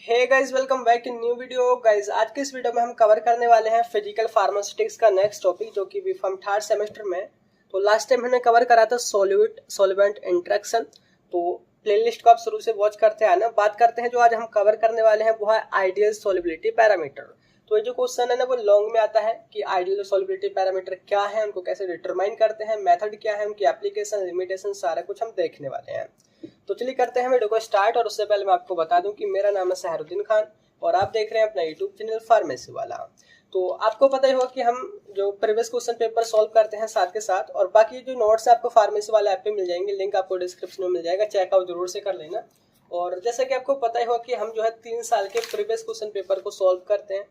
Hey guys, welcome back in new video. Guys, आज के इस वीडियो में हम कवर करने वाले हैं फिजिकल फार्मास्यूटिक्स का नेक्स्ट टॉपिक, जो कि बीफार्म थर्ड सेमेस्टर में। तो लास्ट टाइम हमने कवर करा था सॉल्यूट सॉल्वेंट इंटरेक्शन। तो प्लेलिस्ट को आप शुरू से वॉच करते आना। बात करते हैं जो आज हम कवर करने वाले हैं वो है आइडियल सॉल्युबिलिटी पैरामीटर। तो ये जो क्वेश्चन है ना वो लॉन्ग में आता है कि आइडियल सॉल्युबिलिटी पैरामीटर क्या है, उनको कैसे डिटरमाइन करते हैं, मेथड क्या है, उनकी एप्लीकेशन, लिमिटेशन, सारा कुछ हम देखने वाले हैं। तो चलिए करते हैं वीडियो को स्टार्ट। और उससे पहले मैं आपको बता दूं कि मेरा नाम है सहरुद्दीन खान और आप देख रहे हैं अपना यूट्यूब चैनल फार्मेसी वाला। तो आपको पता ही होगा कि हम जो प्रीवियस क्वेश्चन पेपर सॉल्व करते हैं साथ के साथ, और बाकी जो नोट्स आपको फार्मेसी वाला ऐप पे मिल जाएंगे, लिंक आपको डिस्क्रिप्शन में मिल जाएगा, चेकआउट जरूर से कर लेना। और जैसे कि आपको पता ही होगा कि हम जो है 3 साल के प्रीवियस क्वेश्चन पेपर को सॉल्व करते हैं।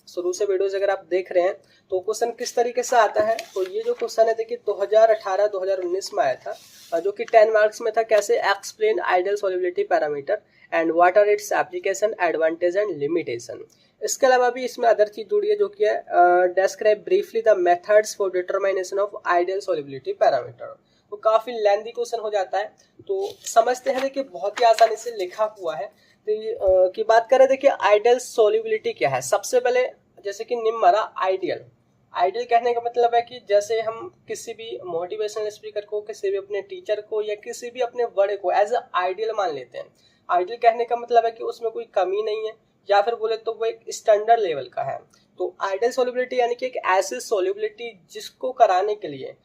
शुरू से वीडियोस अगर आप देख रहे हैं तो क्वेश्चन किस तरीके से आता है। तो ये जो क्वेश्चन है देखिए 2018-2019 में आया था, जो कि 10 मार्क्स में था। कैसे explain ideal solubility parameter and what are its application, advantage and limitation. इसके अलावा भी इसमें अदर चीज जुड़ी है, जो कि है describe briefly the methods for determination of ideal solubility parameter. तो काफी लेंथी क्वेश्चन हो जाता है, तो समझते हैं। देखिए बहुत ही आसानी से लिखा हुआ है। तो की बात करें, देखिए आइडियल सॉल्युबिलिटी क्या है। सबसे पहले जैसे कि निम्न हमारा आइडियल कहने का मतलब है कि जैसे हम किसी भी मोटिवेशनल स्पीकर को, किसी भी अपने टीचर को या किसी भी अपने बड़े को एज अ आइडियल मान लेते हैं। आइडियल कहने का मतलब है कि उसमें कोई कमी नहीं है, या फिर बोले तो वो एक स्टैंडर्ड लेवल का है। तो आइडियल सॉल्युबिलिटी यानी कि एक ऐसी सॉल्युबिलिटी जिसको कराने के लिए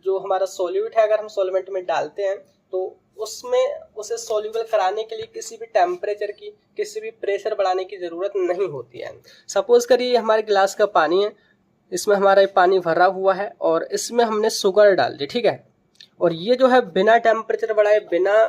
जो हमारा सॉल्यूट है, अगर हम सॉल्वेंट में डालते हैं तो उसमें उसे सॉल्यूबल कराने के लिए किसी भी टेम्परेचर की, किसी भी प्रेशर बढ़ाने की जरूरत नहीं होती है। सपोज करिए हमारे गिलास का पानी है, इसमें हमारा पानी भरा हुआ है और इसमें हमने शुगर डाल दी, ठीक है। और ये जो है बिना टेम्परेचर बढ़ाए, बिना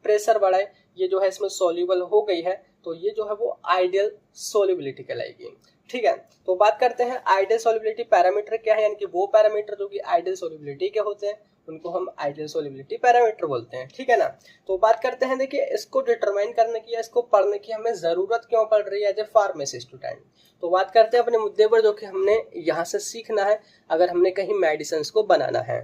प्रेशर बढ़ाए, ये जो है इसमें सॉल्यूबल हो गई है। तो ये जो है वो आइडियल सॉल्युबिलिटी कहलाएगी, ठीक है। तो बात करते हैं आइडियल सॉल्युबिलिटी पैरामीटर क्या है, यानी कि वो पैरामीटर जो कि आइडियल सॉल्युबिलिटी के होते हैं उनको हम आइडियल सॉल्युबिलिटी पैरामीटर बोलते हैं, ठीक है ना। तो बात करते हैं, देखिए इसको डिटरमाइन करने की या इसको पढ़ने की हमें जरूरत क्यों पड़ रही है एज ए फार्मेसी स्टूडेंट। तो बात करते हैं अपने मुद्दे पर, जो कि हमने यहाँ से सीखना है अगर हमने कहीं मेडिसिन को बनाना है।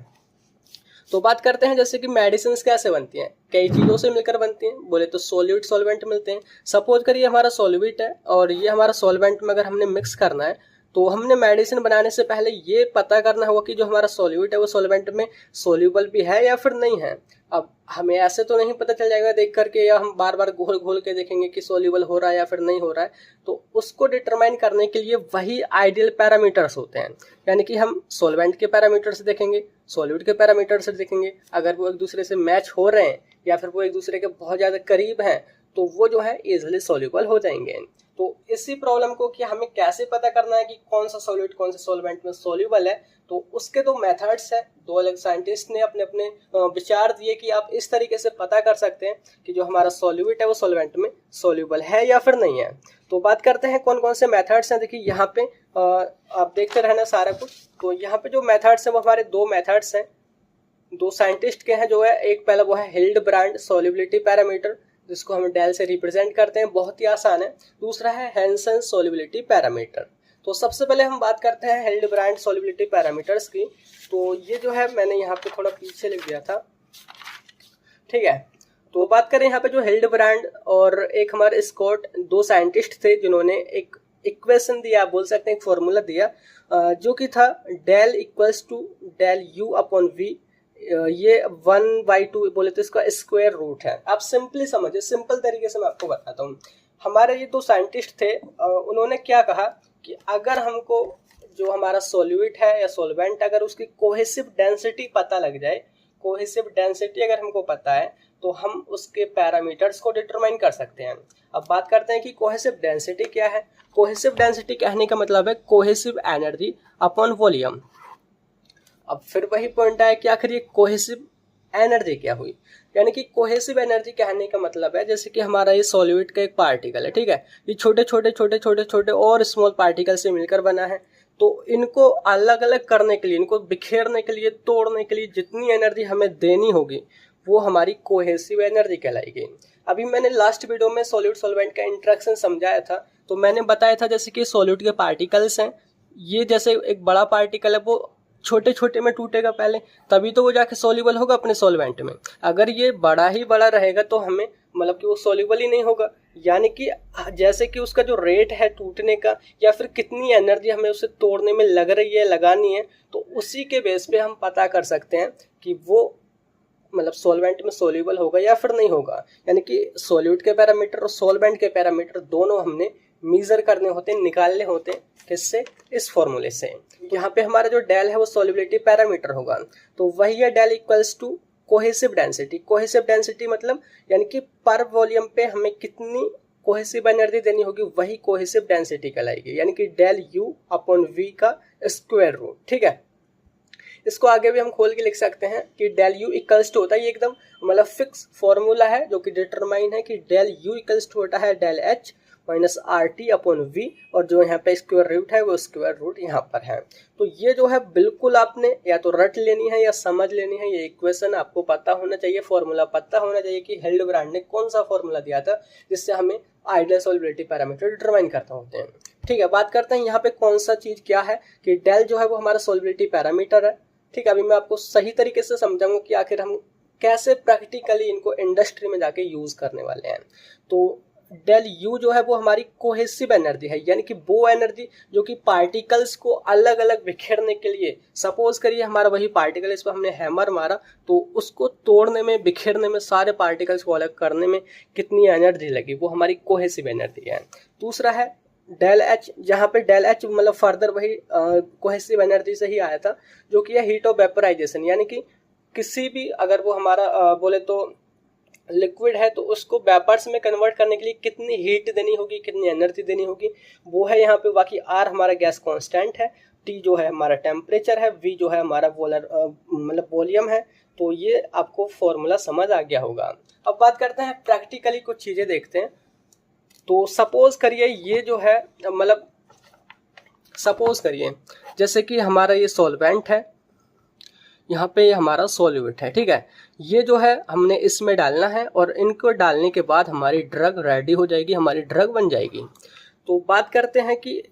तो बात करते हैं जैसे कि मेडिसिन कैसे बनती हैं। कई चीज़ों से मिलकर बनती हैं। बोले तो सॉल्यूट सॉल्वेंट मिलते हैं। सपोज करिए हमारा सॉल्यूट है और ये हमारा सॉल्वेंट में अगर हमने मिक्स करना है, तो हमने मेडिसिन बनाने से पहले ये पता करना होगा कि जो हमारा सॉल्यूट है वो सॉल्वेंट में सॉल्यूबल भी है या फिर नहीं है। अब हमें ऐसे तो नहीं पता चल जाएगा देख करके, या हम बार बार घोल घोल के देखेंगे कि सॉल्यूबल हो रहा है या फिर नहीं हो रहा है। तो उसको डिटरमाइन करने के लिए वही आइडियल पैरामीटर्स होते हैं, यानी कि हम सॉल्वेंट के पैरामीटर्स देखेंगे, सॉल्यूट के पैरामीटर्स देखेंगे। अगर वो एक दूसरे से मैच हो रहे हैं या फिर वो एक दूसरे के बहुत ज़्यादा करीब हैं, तो वो जो है इजिली सॉल्यूबल हो जाएंगे। तो इसी प्रॉब्लम को कि हमें कैसे पता करना है कि कौन सा सॉल्यूट कौन सा सॉल्वेंट में सॉल्यूबल है, तो उसके 2 मेथड्स है। 2 अलग साइंटिस्ट ने अपने अपने विचार दिए कि आप इस तरीके से पता कर सकते हैं कि जो हमारा सॉल्यूट है वो सॉल्वेंट में सॉल्यूबल है या फिर नहीं है। तो बात करते हैं कौन कौन से मेथड्स हैं। देखिए यहाँ पे आप देखते रहना सारा कुछ। तो यहाँ पे जो मेथड्स हैं वो हमारे 2 मेथड्स हैं, 2 साइंटिस्ट के हैं। जो है एक पहला वो है हिल्डब्रांड सॉल्युबिलिटी पैरामीटर, जिसको हम डेल से रिप्रेजेंट करते हैं, बहुत ही आसान है। दूसरा है हैंसन सॉल्युबिलिटी पैरामीटर। तो सबसे पहले हम बात करते हैं हिल्डब्रांड सॉल्युबिलिटी पैरामीटर्स की। तो ये जो है मैंने यहाँ पे थोड़ा पीछे लिख दिया था, ठीक है। तो बात करें यहाँ पे जो हिल्डब्रांड और एक हमारे स्कॉट, 2 साइंटिस्ट थे जिन्होंने एक इक्वेशन दिया, आप बोल सकते हैं एक फॉर्मूला दिया, जो कि था del equals to del U upon V. ये 1/2 बोले तो इसका स्क्वायर रूट है। आप सिंपली समझिए, सिंपल तरीके से मैं आपको बताता हूँ। हमारे ये 2 साइंटिस्ट थे, उन्होंने क्या कहा कि अगर हमको जो हमारा सॉल्यूट है या सॉल्वेंट, अगर उसकी कोहेसिव डेंसिटी पता लग जाए, कोहेसिव डेंसिटी अगर हमको पता है, तो हम उसके पैरामीटर्स को डिटरमाइन कर सकते हैं। अब बात करते हैं कि कोहेसिव डेंसिटी क्या है। कोहेसिव डेंसिटी कहने का मतलब है कोहेसिव एनर्जी अपॉन वॉल्यूम। अब फिर वही पॉइंट आया कि आखिर ये कोहेसिव एनर्जी क्या हुई। यानी कि कोहेसिव एनर्जी कहने का मतलब है, जैसे कि हमारा ये सॉल्यूट का एक पार्टिकल है, ठीक है। ये छोटे छोटे छोटे छोटे छोटे और स्मॉल पार्टिकल से मिलकर बना है। तो इनको अलग अलग करने के लिए, इनको बिखेरने के लिए, तोड़ने के लिए जितनी एनर्जी हमें देनी होगी वो हमारी कोहेसिव एनर्जी कहलाएगी। अभी मैंने लास्ट वीडियो में सॉल्यूट सॉल्वेंट का इंटरेक्शन समझाया था, तो मैंने बताया था जैसे कि सॉल्यूट के पार्टिकल्स हैं, ये जैसे एक बड़ा पार्टिकल है वो छोटे छोटे में टूटेगा पहले, तभी तो वो जाके सॉल्युबल होगा अपने सॉल्वेंट में। अगर ये बड़ा ही बड़ा रहेगा तो हमें मतलब कि वो सॉल्युबल ही नहीं होगा। यानी कि जैसे कि उसका जो रेट है टूटने का या फिर कितनी एनर्जी हमें उसे तोड़ने में लग रही है, लगानी है, तो उसी के बेस पे हम पता कर सकते हैं कि वो मतलब सॉल्वेंट में सोल्यूबल होगा या फिर नहीं होगा। यानी कि सॉल्यूट के पैरामीटर और सॉल्वेंट के पैरामीटर दोनों हमने मीजर करने होते हैं, निकालने होते हैं। किससे? इस फॉर्मूले से। यहाँ पे हमारा जो डेल है वो सॉल्युबिलिटी पैरामीटर होगा, तो वही है del equals to cohesive density. Cohesive density मतलब यानी कि पर वॉल्यूम पे हमें कितनी कोहेसिव एनर्जी देनी होगी, वही कोहेसिव डेंसिटी कहलाएगी, यानी कि डेल यू अपॉन वी का स्क्वायर रूट। ठीक है, इसको आगे भी हम खोल के लिख सकते हैं कि डेल यू इक्वल्स टू होता है, ये एकदम मतलब फिक्स फॉर्मूला है जो कि डिटरमाइन है कि डेल यू इक्वल्स टू होता है del H minus R T upon V, और जो यहाँ पे स्क्वायर रूट है वो स्क्वायर रूट यहाँ पर है। तो ये जो है बिल्कुल आपने या तो रट लेनी है या समझ लेनी है, ये इक्वेशन आपको पता होना चाहिए, फॉर्मूला पता होना चाहिए कि हिल्डेब्रांड ने कौन सा फॉर्मूला दिया था जिससे हमें आइडियल सॉल्युबिलिटी पैरामीटर डिटरमाइन करते होते हैं। ठीक है, बात करते हैं यहाँ पे कौन सा चीज क्या है कि डेल जो है वो हमारा सॉल्युबिलिटी पैरामीटर है। ठीक है, अभी मैं आपको सही तरीके से समझाऊंगा कि आखिर हम कैसे प्रैक्टिकली इनको इंडस्ट्री में जाके यूज करने वाले हैं। तो डेल यू जो है वो हमारी कोहेसिव एनर्जी है, यानी कि वो एनर्जी जो कि पार्टिकल्स को अलग अलग बिखेरने के लिए, सपोज करिए हमारा वही पार्टिकल, इस पर हमने हैमर मारा तो उसको तोड़ने में, बिखेरने में, सारे पार्टिकल्स को अलग करने में कितनी एनर्जी लगी, वो हमारी कोहेसिव एनर्जी है। दूसरा है डेल एच, जहाँ पे डेल एच मतलब फर्दर वही कोहेसिव एनर्जी से ही आया था, जो कि है हीट ऑफ वेपराइजेशन, यानी कि किसी भी अगर वो हमारा बोले तो लिक्विड है तो उसको वेपर्स में कन्वर्ट करने के लिए कितनी हीट देनी होगी, कितनी एनर्जी देनी होगी, वो है यहाँ पे। बाकी आर हमारा गैस कांस्टेंट है, टी जो है हमारा टेम्परेचर है, वी जो है हमारा मतलब वॉल्यूम है। तो ये आपको फॉर्मूला समझ आ गया होगा। अब बात करते हैं प्रैक्टिकली, कुछ चीजें देखते हैं। तो सपोज करिए ये जो है मतलब सपोज करिए जैसे कि हमारा ये सॉल्वेंट है, यहाँ पे ये हमारा सॉल्यूट है। ठीक है, ये जो है हमने इसमें डालना है और इनको डालने के बाद हमारी ड्रग रेडी हो जाएगी, हमारी ड्रग बन जाएगी। तो बात करते हैं कि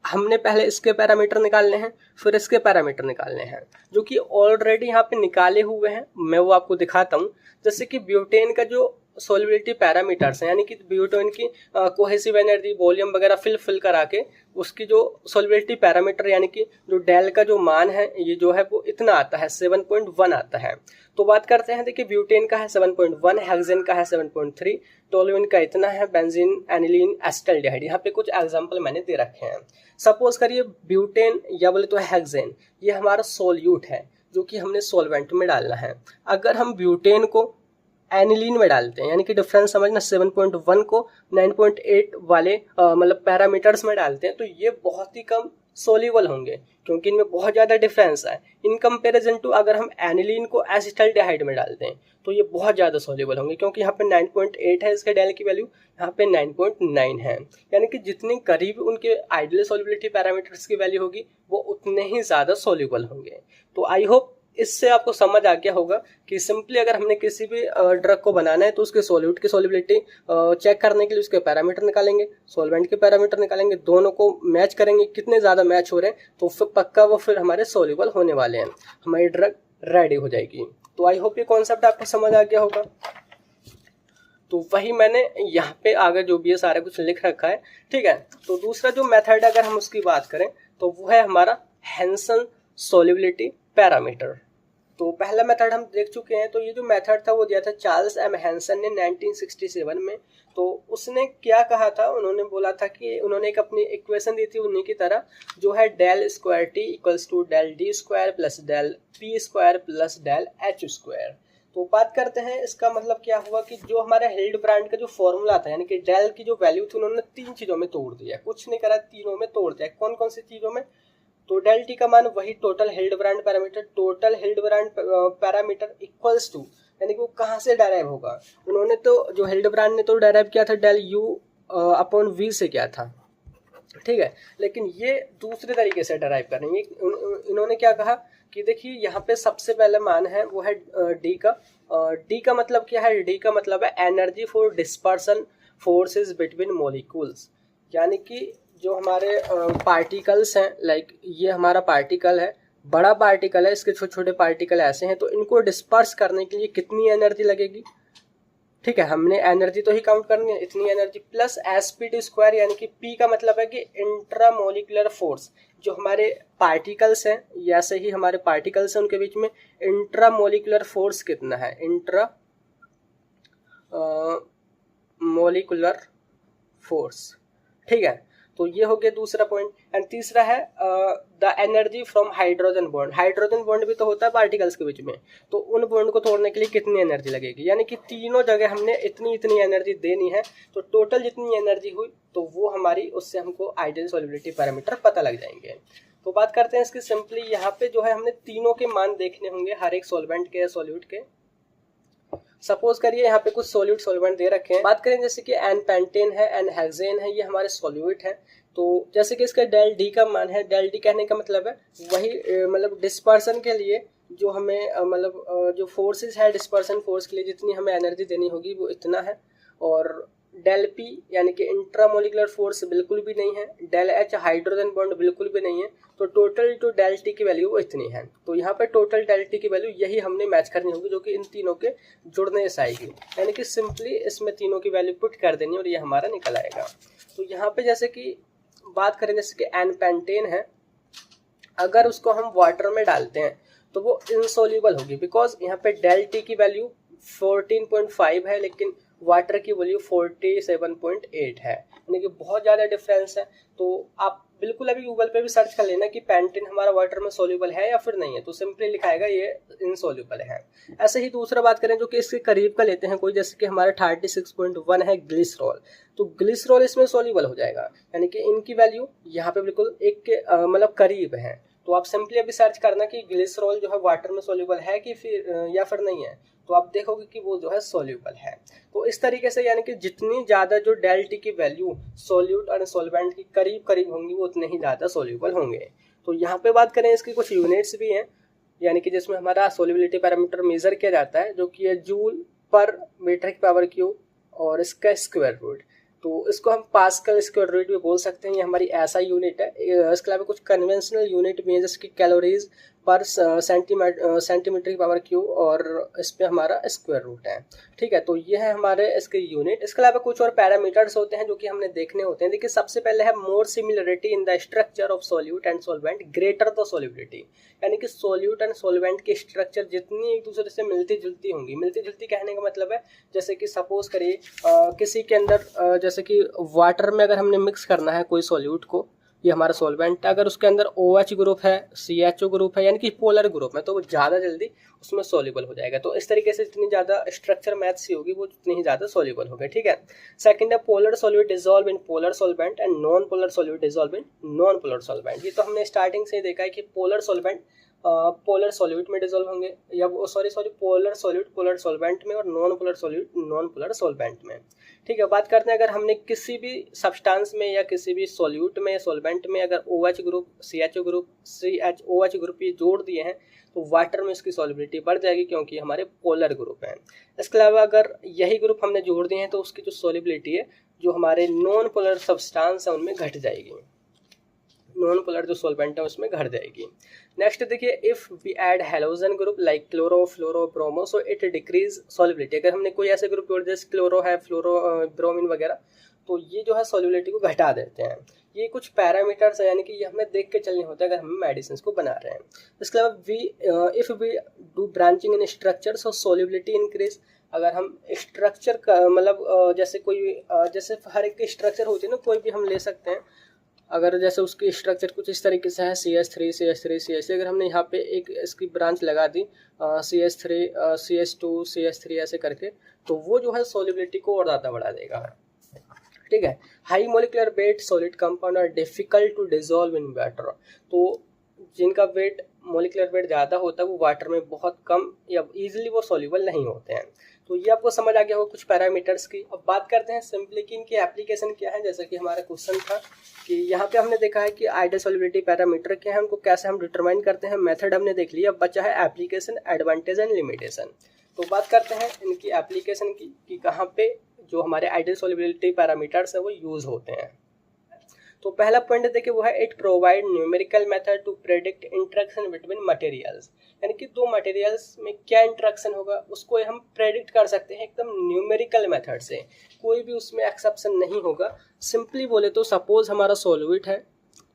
हमने पहले इसके पैरामीटर निकालने हैं, फिर इसके पैरामीटर निकालने हैं, जो कि ऑलरेडी यहाँ पे निकाले हुए हैं। मैं वो आपको दिखाता हूँ। जैसे कि ब्यूटेन का जो सॉल्युबिलिटी पैरामीटर्स हैं, यानी कि ब्यूटेन की कोहेसिव एनर्जी, वॉल्यूम वगैरह फिल करा के उसकी जो सॉल्युबिलिटी पैरामीटर यानी कि जो डेल का जो मान है ये जो है वो इतना आता है, 7.1 आता है। तो बात करते हैं, देखिए ब्यूटेन का है 7.1, हेक्सेन का है 7.3, टोल्यूइन का इतना है, बेंजीन, एनिलीन, एसिटाल्डिहाइड। यहाँ पे कुछ एग्जांपल मैंने दे रखे हैं। सपोज करिए ब्यूटेन या बोले तो हेक्सेन ये हमारा सोल्यूट है जो कि हमने सॉल्वेंट में डालना है। अगर हम ब्यूटेन को एनिलीन में डालते हैं, यानी कि डिफरेंस समझना, 7.1 को 9.8 वाले मतलब पैरामीटर्स में डालते हैं, तो ये बहुत ही कम सोल्यूबल होंगे क्योंकि इनमें बहुत ज़्यादा डिफरेंस है इन कंपैरिजन टू अगर हम एनिलीन को एसिटाल्डिहाइड में डालते हैं तो ये बहुत ज़्यादा सोल्यूबल होंगे, क्योंकि यहाँ पे 9.8 है इसके डेल की वैल्यू, यहाँ पे 9.9 है। यानी कि जितने करीब उनके आइडियल सोल्युबिलिटी पैरामीटर्स की वैल्यू होगी वो उतने ही ज़्यादा सोल्यूबल होंगे। तो आई होप इससे आपको समझ आ गया होगा कि सिंपली अगर हमने किसी भी ड्रग को बनाना है तो उसके सॉल्यूट की सॉल्युबिलिटी चेक करने के लिए उसके पैरामीटर निकालेंगे, सॉल्वेंट के पैरामीटर निकालेंगे, दोनों को मैच करेंगे, कितने ज़्यादा मैच हो रहे हैं तो फिर पक्का वो फिर हमारे सॉल्युबल होने वाले हैं, हमारी ड्रग रेडी हो जाएगी। तो आई होप ये कॉन्सेप्ट आपको समझ आ गया होगा। तो वही मैंने यहाँ पे आगे जो भी है सारा कुछ लिख रखा है। ठीक है, तो दूसरा जो मेथड अगर हम उसकी बात करें तो वो है हमारा हेंसन सॉल्युबिलिटी पैरामीटर। तो पहला मेथड हम देख चुके हैं। तो ये जो मेथड था वो दिया था चार्ल्स एम हेंसन ने 1967 में। तो उसने क्या कहा था, उन्होंने बोला था कि उन्होंने एक अपनी इक्वेशन दी थी उन्हीं की तरह, जो है del square T equals to del D square plus del P square plus del H square. तो बात करते हैं इसका मतलब क्या हुआ कि जो हमारा हिल्डेब्रांड का जो फॉर्मूला था, यानी कि डेल की जो वैल्यू थी उन्होंने 3 चीज़ों में तोड़ दिया, कुछ नहीं करा, तीनों में तोड़ दिया। कौन कौन सी चीज़ों में? तो डेल टी का मान वही total Hildebrand parameter, total Hildebrand parameter equals to, यानी कि वो कहाँ से डेराइव होगा। उन्होंने तो जो हिल्डेब्रांड ने तो डेराइव किया था डेल यू अपॉन वी से किया था, ठीक है, लेकिन ये दूसरे तरीके से डेराइव करेंगे। इन्होंने क्या कहा कि देखिए यहाँ पे सबसे पहले मान है वो है डी का। डी का मतलब क्या है? डी का मतलब है energy for dispersion forces between molecules, यानी कि जो हमारे पार्टिकल्स हैं, लाइक ये हमारा पार्टिकल है, बड़ा पार्टिकल है, इसके छोटे छोटे पार्टिकल ऐसे हैं, तो इनको डिस्पर्स करने के लिए कितनी एनर्जी लगेगी, ठीक है, हमने एनर्जी तो ही काउंट करनी है, इतनी एनर्जी प्लस sp2 यानी कि p का मतलब है कि इंट्रामोलिकुलर फोर्स। जो हमारे पार्टिकल्स हैं, ऐसे ही हमारे पार्टिकल्स हैं, उनके बीच में इंट्रामोलिकुलर फोर्स कितना है, इंट्रा मोलिकुलर फोर्स। ठीक है, तो ये हो गया दूसरा पॉइंट। एंड तीसरा है the energy from hydrogen bond. Hydrogen bond भी तो होता है पार्टिकल्स के बीच में, तो उन बॉन्ड को तोड़ने के लिए कितनी एनर्जी लगेगी, यानी कि तीनों जगह हमने इतनी इतनी एनर्जी देनी है। तो टोटल जितनी एनर्जी हुई तो वो हमारी, उससे हमको आइडियल सॉल्युबिलिटी पैरामीटर पता लग जाएंगे। तो बात करते हैं इसकी सिंपली। यहाँ पे जो है हमने तीनों के मान देखने होंगे, हर एक सॉल्वेंट के या सॉल्यूट के। सपोज करिए यहाँ पे कुछ सॉल्यूट सॉल्वेंट दे रखे हैं। बात करें जैसे कि एन पेंटेन है, एन हेक्सेन है, ये हमारे सॉल्यूट है। तो जैसे कि इसका डेल डी का मान है, डेल डी कहने का मतलब है वही मतलब डिस्पर्सन के लिए जो हमें मतलब जो फोर्सेस है, डिस्पर्सन फोर्स के लिए जितनी हमें एनर्जी देनी होगी वो इतना है। और डेल पी यानी कि इंट्रामोलिकुलर फोर्स बिल्कुल भी नहीं है, डेल एच हाइड्रोजन बॉन्ड बिल्कुल भी नहीं है। तो टोटल टू डेल टी की वैल्यू वो इतनी है। तो यहाँ पे टोटल डेल टी की वैल्यू यही हमने मैच करनी होगी, जो कि इन तीनों के जुड़ने से आएगी। यानी कि सिंपली इसमें तीनों की वैल्यू पुट कर देनी और ये हमारा निकल आएगा। तो यहाँ पे जैसे कि बात करें जैसे कि एन पेंटेन है, अगर उसको हम वाटर में डालते हैं तो वो इनसोल्यूबल होगी, बिकॉज यहाँ पे डेल टी की वैल्यू 14.5 है, लेकिन वाटर की वैल्यू 47.8 है, यानी कि बहुत ज़्यादा डिफरेंस है। तो आप बिल्कुल अभी गूगल पे भी सर्च कर लेना कि पेंटेन हमारा वाटर में सोल्यूबल है या फिर नहीं है, तो सिंपली लिखाएगा ये इनसोल्यूबल है। ऐसे ही दूसरा बात करें जो कि इसके करीब का लेते हैं कोई, जैसे कि हमारा 36.1 है ग्लिसरॉल। तो ग्लिसरॉल इसमें सोल्यूबल हो जाएगा, यानी कि इनकी वैल्यू यहाँ पे बिल्कुल एक के मतलब करीब है। तो आप सिंपली अभी सर्च करना कि ग्लिसरॉल जो है वाटर में सोल्यूबल है कि फिर या फिर नहीं है, तो आप देखोगे कि वो जो है सोल्यूबल है। तो इस तरीके से यानी कि जितनी ज़्यादा जो डेल टी की वैल्यू सोल्यूट और सॉल्वेंट की करीब करीब होंगी वो उतने ही ज़्यादा सोल्यूबल होंगे। तो यहाँ पे बात करें इसकी कुछ यूनिट्स भी हैं, यानी कि जिसमें हमारा सोल्युबिलिटी पैरामीटर मेजर किया जाता है, जो कि है जूल पर मीटर की पावर क्यूब और इसका स्क्वायर रूट। तो इसको हम पास्कल स्क्वायर रूट भी बोल सकते हैं, ये हमारी ऐसा यूनिट है। इसके अलावा कुछ कन्वेंशनल यूनिट भी है, जैसे कि कैलोरीज पर सेंटीमीटर की पावर क्यूब, और इस पे हमारा स्क्वायर रूट है। ठीक है, तो ये है हमारे इसके यूनिट। इसके अलावा कुछ और पैरामीटर्स होते हैं जो कि हमने देखने होते हैं। देखिए सबसे पहले है more similarity in the structure of solute and solvent greater the solubility, यानी कि सॉल्यूट एंड सॉल्वेंट की स्ट्रक्चर जितनी एक दूसरे से मिलती जुलती होंगी। मिलती जुलती कहने का मतलब है जैसे कि सपोज करिए किसी के अंदर जैसे कि वाटर में अगर हमने मिक्स करना है कोई सॉल्यूट को, ये हमारा सॉल्वेंट है, अगर उसके अंदर OH ग्रुप है, CHO ग्रुप है, यानी कि पोलर ग्रुप है, तो वो ज़्यादा जल्दी उसमें सॉल्युबल हो जाएगा। तो इस तरीके से जितनी ज़्यादा स्ट्रक्चर मैच सी होगी वो उतनी ही ज़्यादा सॉल्युबल होगा। ठीक है, सेकंड है polar solute dissolve in polar solvent and non polar solute dissolve in non polar solvent. ये तो हमने स्टार्टिंग से ही देखा है कि पोलर सॉल्वेंट पोलर सॉल्यूट में डिसॉल्व होंगे, या sorry polar solute polar solvent में, और non polar solute non polar solvent में। ठीक है, बात करते हैं अगर हमने किसी भी सब्सटेंस में या किसी भी सॉल्यूट में या सॉल्वेंट में अगर OH group, CHO group, CHOH group ये जोड़ दिए हैं तो वाटर में इसकी सॉल्युबिलिटी बढ़ जाएगी, क्योंकि हमारे पोलर ग्रुप हैं। इसके अलावा अगर यही ग्रुप हमने जोड़ दिए हैं तो उसकी जो सॉल्युबिलिटी है जो हमारे नॉन पोलर सब्सटेंस है उनमें घट जाएगी, नॉन पोलर जो सॉल्वेंट है उसमें घट जाएगी। नेक्स्ट देखिए, if we add halogen group like chloro, fluoro, bromo, so it decrease solubility. अगर हमने कोई ऐसे ग्रुप जोड़ जैसे क्लोरो है, फ्लोरो, ब्रोमीन वगैरह, तो ये जो है सॉल्युबिलिटी को घटा देते हैं। ये कुछ पैरामीटर्स है, यानी कि ये हमें देख के चलने होते हैं अगर हम मेडिसिन को बना रहे हैं। इसके अलावा if we do branching in structure so solubility increase. अगर हम स्ट्रक्चर का मतलब जैसे कोई जैसे हर एक की स्ट्रक्चर होती है ना, कोई भी हम ले सकते हैं। अगर जैसे उसकी स्ट्रक्चर कुछ इस तरीके से है CH3 CH3 CH3, अगर हमने यहाँ पे एक इसकी ब्रांच लगा दी CH3 CH2 CH3 ऐसे करके, तो वो जो है सॉल्युबिलिटी को और ज़्यादा बढ़ा देगा। ठीक है, high molecular weight solid compound are difficult to dissolve in water. तो जिनका वेट मोलिकुलर वेट ज़्यादा होता है वो वाटर में बहुत कम या इजीली वो सॉल्युबल नहीं होते हैं। तो ये आपको समझ आ गया होगा कुछ पैरामीटर्स की। अब बात करते हैं सिंपली कि इनकी एप्लीकेशन क्या है। जैसा कि हमारा क्वेश्चन था कि यहाँ पे हमने देखा है कि आइडियल सॉल्युबिलिटी पैरामीटर क्या है, उनको कैसे हम डिटरमाइन करते हैं, मेथड हमने देख लिया। अब बचा है एप्लीकेशन, एडवांटेज एंड लिमिटेशन। तो बात करते हैं इनकी एप्लीकेशन की कि कहाँ पे जो हमारे आइडियल सॉल्युबिलिटी पैरामीटर्स है वो यूज़ होते हैं। तो पहला पॉइंट देखिए वो है it provide numerical method to predict interaction between materials, यानी कि दो मटेरियल्स में क्या इंटरेक्शन होगा उसको हम प्रेडिक्ट कर सकते हैं एकदम न्यूमेरिकल मेथड से, कोई भी उसमें एक्सेप्शन नहीं होगा। सिंपली बोले तो सपोज हमारा सॉल्यूट है,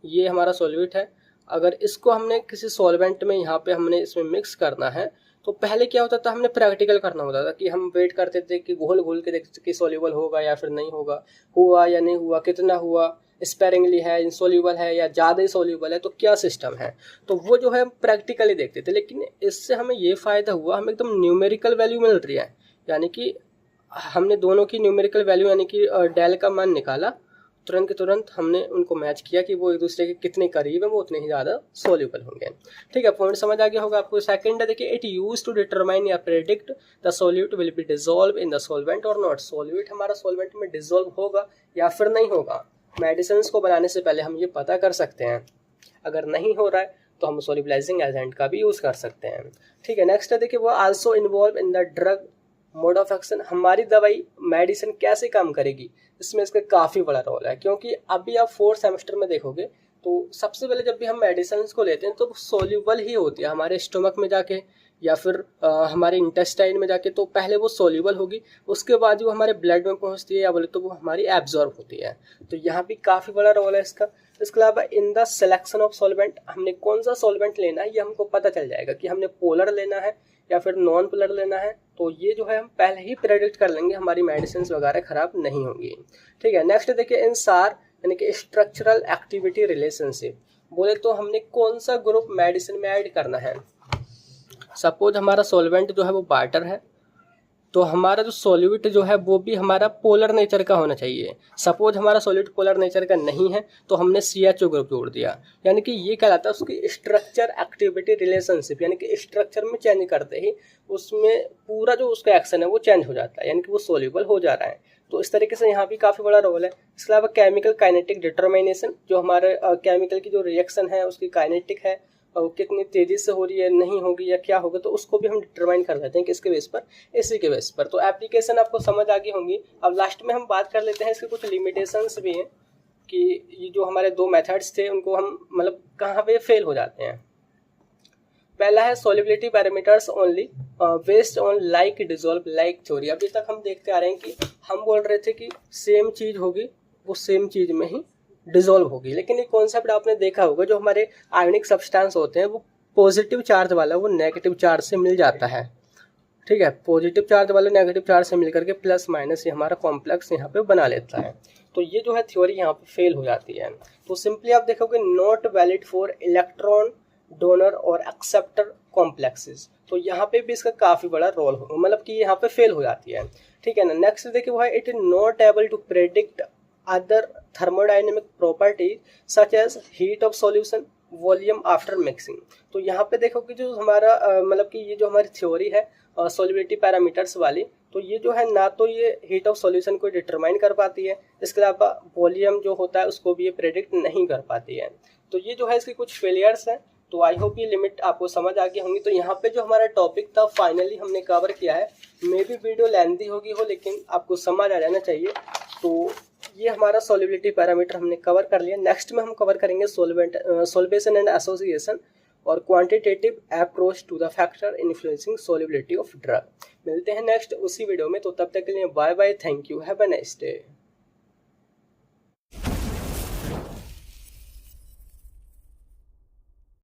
ये हमारा सॉल्यूट है, अगर इसको हमने किसी सॉल्वेंट में यहाँ पे हमने इसमें मिक्स करना है तो पहले क्या होता था, हमने प्रैक्टिकल करना होता था कि हम वेट करते थे कि घोल घोल के देखते कि सॉल्युबल होगा या फिर नहीं होगा, हुआ या नहीं हुआ, कितना हुआ, स्पेरिंगली है, इनसॉल्युबल है या ज़्यादा ही सॉल्युबल है, तो क्या सिस्टम है, तो वो जो है हम प्रैक्टिकली देखते थे। लेकिन इससे हमें ये फ़ायदा हुआ, हमें एकदम न्यूमेरिकल वैल्यू मिल रही है, यानी कि हमने दोनों की न्यूमेरिकल वैल्यू यानी कि डेल का मान निकाला, तुरंत के तुरंत हमने उनको मैच किया कि वो एक दूसरे के कितने करीब है, वो उतने ही ज़्यादा सॉल्युबल होंगे। ठीक है, पॉइंट समझ आ गया होगा आपको। सेकंड है देखिए इट यूज टू डिटरमाइन या predict the solute will be dissolve in the solvent और नॉट, सॉल्यूट हमारा सॉल्वेंट में डिसॉल्व होगा या फिर नहीं होगा। मेडिसिन को बनाने से पहले हम ये पता कर सकते हैं, अगर नहीं हो रहा है तो हम सोल्युबलाइजिंग एजेंट का भी यूज़ कर सकते हैं। ठीक है, नेक्स्ट है देखिए वो also involve in the drug mode of action, हमारी दवाई मेडिसिन कैसे काम करेगी इसमें इसका काफ़ी बड़ा रोल है, क्योंकि अभी आप 4th सेमेस्टर में देखोगे तो सबसे पहले जब भी हम मेडिसिन को लेते हैं तो सोल्यूबल ही होती है हमारे स्टमक में जाके या फिर हमारे इंटेस्टाइन में जाके, तो पहले वो सोल्यूबल होगी, उसके बाद वो हमारे ब्लड में पहुंचती है या बोले तो वो हमारी एब्जॉर्ब होती है। तो यहाँ भी काफ़ी बड़ा रोल है इसका। इसके अलावा in the selection of solvent, हमने कौन सा सॉल्वेंट लेना है ये हमको पता चल जाएगा कि हमने पोलर लेना है या फिर नॉन पोलर लेना है, तो ये जो है हम पहले ही प्रेडिक्ट कर लेंगे, हमारी मेडिसिन वगैरह खराब नहीं होंगी। ठीक है, नेक्स्ट देखिए इन सार यानी कि स्ट्रक्चरल एक्टिविटी रिलेशनशिप, बोले तो हमने कौन सा ग्रुप मेडिसिन में ऐड करना है। सपोज हमारा सॉल्वेंट जो है वो वाटर है, तो हमारा जो सॉल्यूट जो है वो भी हमारा पोलर नेचर का होना चाहिए। सपोज हमारा सॉल्यूट पोलर नेचर का नहीं है तो हमने CHO ग्रुप जोड़ दिया, यानी कि ये कहलाता है उसकी स्ट्रक्चर एक्टिविटी रिलेशनशिप, यानी कि स्ट्रक्चर में चेंज करते ही उसमें पूरा जो उसका एक्शन है वो चेंज हो जाता है, यानी कि वो सोल्यूबल हो जा रहा है। तो इस तरीके से यहाँ भी काफ़ी बड़ा रोल है। इसके अलावा केमिकल काइनेटिक डिटर्मिनेशन, जो हमारे केमिकल की जो रिएक्शन है उसकी काइनेटिक है और कितनी तेज़ी से हो रही है, नहीं होगी या क्या होगा, तो उसको भी हम डिटरमाइन कर लेते हैं किसके बेस पर, इसी के बेस पर। तो एप्लीकेशन आपको समझ आ गई होंगी। अब लास्ट में हम बात कर लेते हैं इसके कुछ लिमिटेशंस भी हैं कि ये जो हमारे दो मेथड्स थे उनको हम मतलब कहाँ पे फेल हो जाते हैं। पहला है solubility parameters only based on like dissolve like theory. अभी तक हम देखते आ रहे हैं कि हम बोल रहे थे कि सेम चीज़ होगी वो सेम चीज़ में ही डिसॉल्व होगी, लेकिन ये कॉन्सेप्ट आपने देखा होगा जो हमारे आयनिक सब्सटेंस होते हैं वो पॉजिटिव चार्ज वाला वो नेगेटिव चार्ज से मिल जाता है। ठीक है, पॉजिटिव चार्ज वाला नेगेटिव चार्ज से मिल करके प्लस माइनस ये हमारा कॉम्प्लेक्स यहाँ पे बना लेता है। तो ये जो है थ्योरी यहाँ पे फेल हो जाती है। तो सिंपली आप देखोगे not valid for electron donor और एक्सेप्टर कॉम्प्लेक्सेस, तो यहाँ पे भी इसका काफ़ी बड़ा रोल हो, मतलब कि यहाँ पे फेल हो जाती है। ठीक है ना, नेक्स्ट देखिए वो है it is not able to predict other thermodynamic properties such as heat of solution, volume after mixing। तो यहाँ पे देखो कि जो हमारा मतलब कि ये जो हमारी थ्योरी है सॉल्युबिलिटी पैरामीटर्स वाली, तो ये जो है ना तो ये हीट ऑफ सॉल्यूशन को डिटरमाइन कर पाती है, इसके अलावा वॉल्यूम जो होता है उसको भी ये प्रेडिक्ट नहीं कर पाती है। तो ये जो है इसकी कुछ फेलियर्स हैं। तो आई होप ये लिमिट आपको समझ आ गई होंगी। तो यहाँ पे जो हमारा टॉपिक था फाइनली हमने कवर किया है। मे भी वीडियो लेंथी होगी हो, लेकिन आपको समझ आ जाना चाहिए। तो ये हमारा सॉल्युबिलिटी पैरामीटर हमने कवर कर लिया। नेक्स्ट में हम कवर करेंगे सॉल्वेशन एंड एसोसिएशन और quantitative approach to the factor influencing solubility of drug. मिलते हैं नेक्स्ट उसी वीडियो में, तो तब तक के लिए bye bye, thank you, have a nice day.